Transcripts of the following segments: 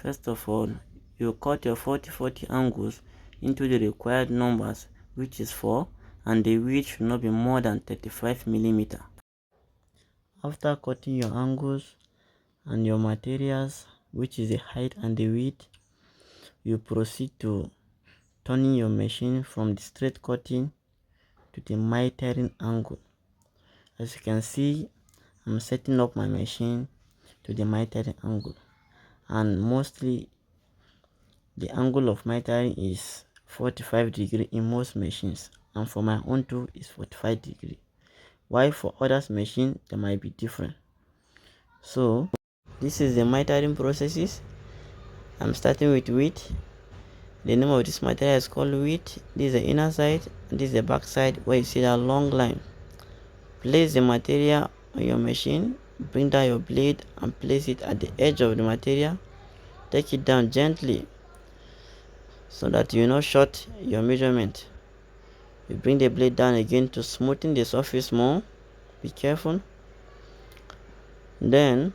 First of all, you cut your 40-40 angles into the required numbers, which is 4, and the width should not be more than 35 mm. After cutting your angles and your materials, which is the height and the width, you proceed to turning your machine from the straight cutting to the mitering angle. As you can see, I'm setting up my machine to the mitering angle, and mostly the angle of mitering is 45 degree in most machines, and for my own too is 45 degree. While for others machine they might be different. So this is the mitering processes. I'm starting with width. The name of this material is called width. This is the inner side, and this is the back side where you see that long line. Place the material on your machine, bring down your blade and place it at the edge of the material. Take it down gently so that you not short your measurement. You bring the blade down again to smoothen the surface more. Be careful. Then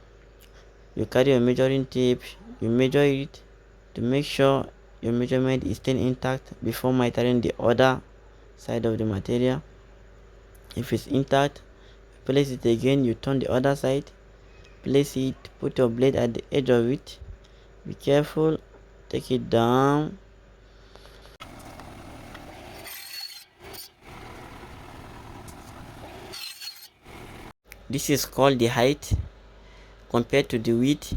you carry your measuring tape, you measure it to make sure your measurement is still intact before mitering the other side of the material. If it's intact, place it again, you turn the other side, place it, put your blade at the edge of it. Be careful, take it down. This is called the height. Compared to the width,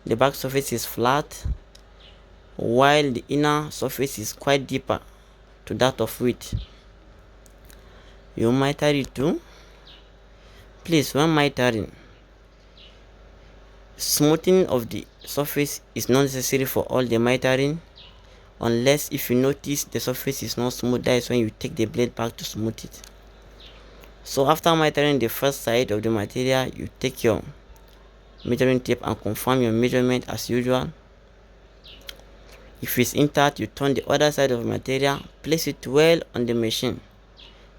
the back surface is flat, while the inner surface is quite deeper to that of width. You miter it too. Please, when mitering, smoothing of the surface is not necessary for all the mitering, unless if you notice the surface is not smooth. That is when you take the blade back to smooth it. So after mitering the first side of the material, you take your measuring tape and confirm your measurement as usual. If it's intact, you turn the other side of the material, place it well on the machine.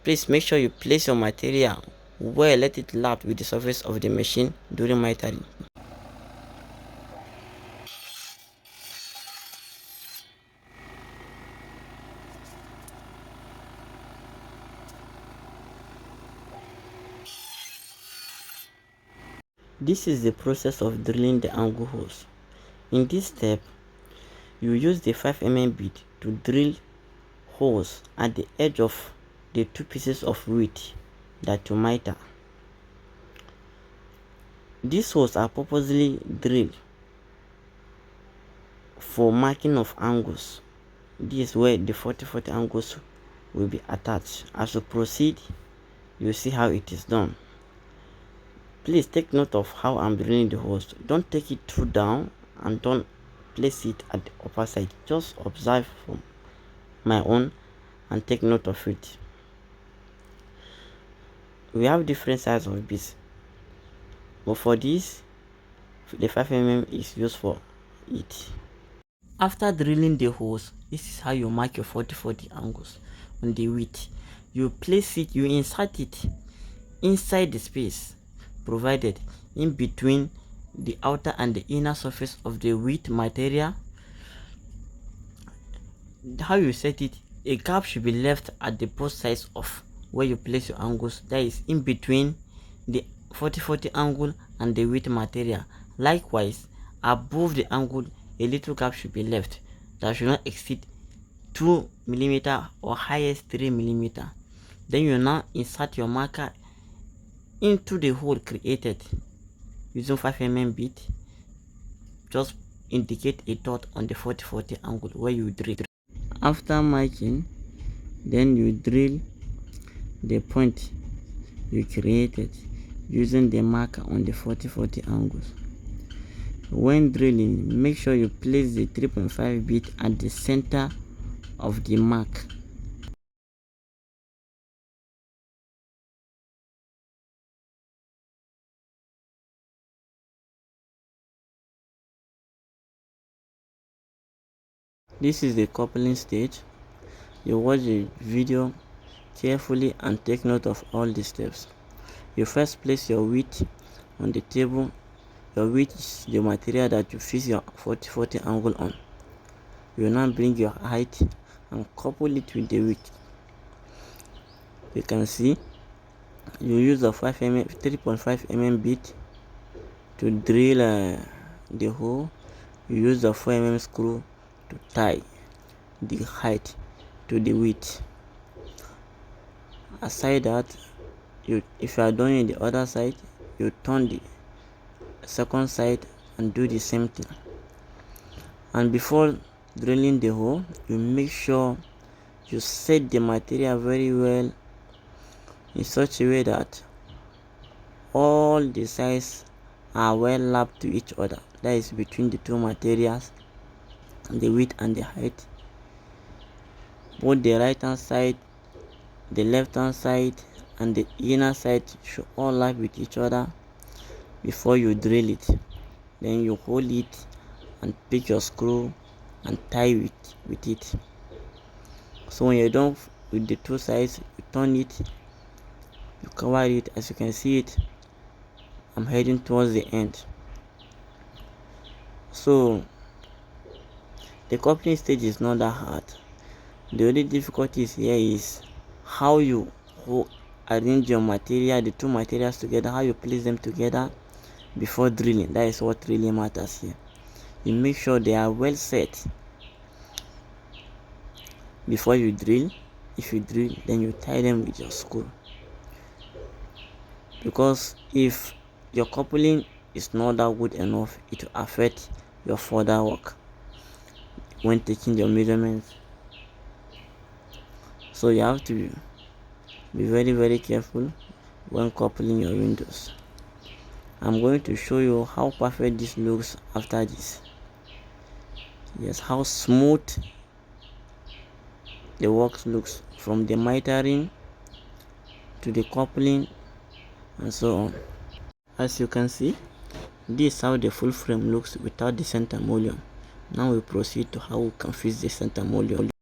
Please make sure you place your material well, let it lap with the surface of the machine during mitering. This is the process of drilling the angle holes. In this step, you use the 5 mm bit to drill holes at the edge of the two pieces of width that you miter. These holes are purposely drilled for marking of angles. This is where the 40-40 angles will be attached. As you proceed, you see how it is done. Please take note of how I'm drilling the holes. Don't take it too down and don't place it at the upper side. Just observe from my own and take note of it. We have different sizes of bits, but for this, the 5 mm is used for it. After drilling the holes, this is how you mark your 40-40 angles on the width. You place it, you insert it inside the space provided in between the outer and the inner surface of the width material. How you set it, a gap should be left at the both sides of where you place your angles, that is in between the 40-40 angle and the width material. Likewise, above the angle, a little gap should be left that should not exceed 2 mm or highest 3 mm. Then you now insert your marker into the hole created using 5 mm bit. Just indicate a dot on the 40-40 angle where you drill. After marking, then you drill the point you created using the marker on the 40-40 angles. When drilling, make sure you place the 3.5 bit at the center of the mark. This is the coupling stage. You watch the video carefully and take note of all the steps. You first place your width on the table your width is the material that you fix your 40-40 angle on. You now bring your height and couple it with the width. You can see you use the 3.5 mm bit to drill the hole. You use the 4 mm screw to tie the height to the width. Aside that, if you are doing the other side, you turn the second side and do the same thing. And before drilling the hole, you make sure you set the material very well in such a way that all the sides are well lapped to each other. That is between the two materials, the width and the height. Both the right hand side, the left hand side and the inner side should all lap with each other before you drill it. Then you hold it and pick your screw and tie with it. So when you're done with the two sides, you turn it, you cover it. As you can see it, I'm heading towards the end. So the coupling stage is not that hard. The only difficulties here is how you arrange your material, the two materials together, how you place them together before drilling. That is what really matters here. You make sure they are well set before you drill. If you drill, then you tie them with your screw, because if your coupling is not that good enough, it will affect your further work when taking your measurements. So you have to be very careful when coupling your windows. I'm going to show you how perfect this looks after this. Yes, how smooth the work looks, from the mitering to the coupling and so on. As you can see, this is how the full frame looks without the center mullion. Now we proceed to how we can fix the center mullion.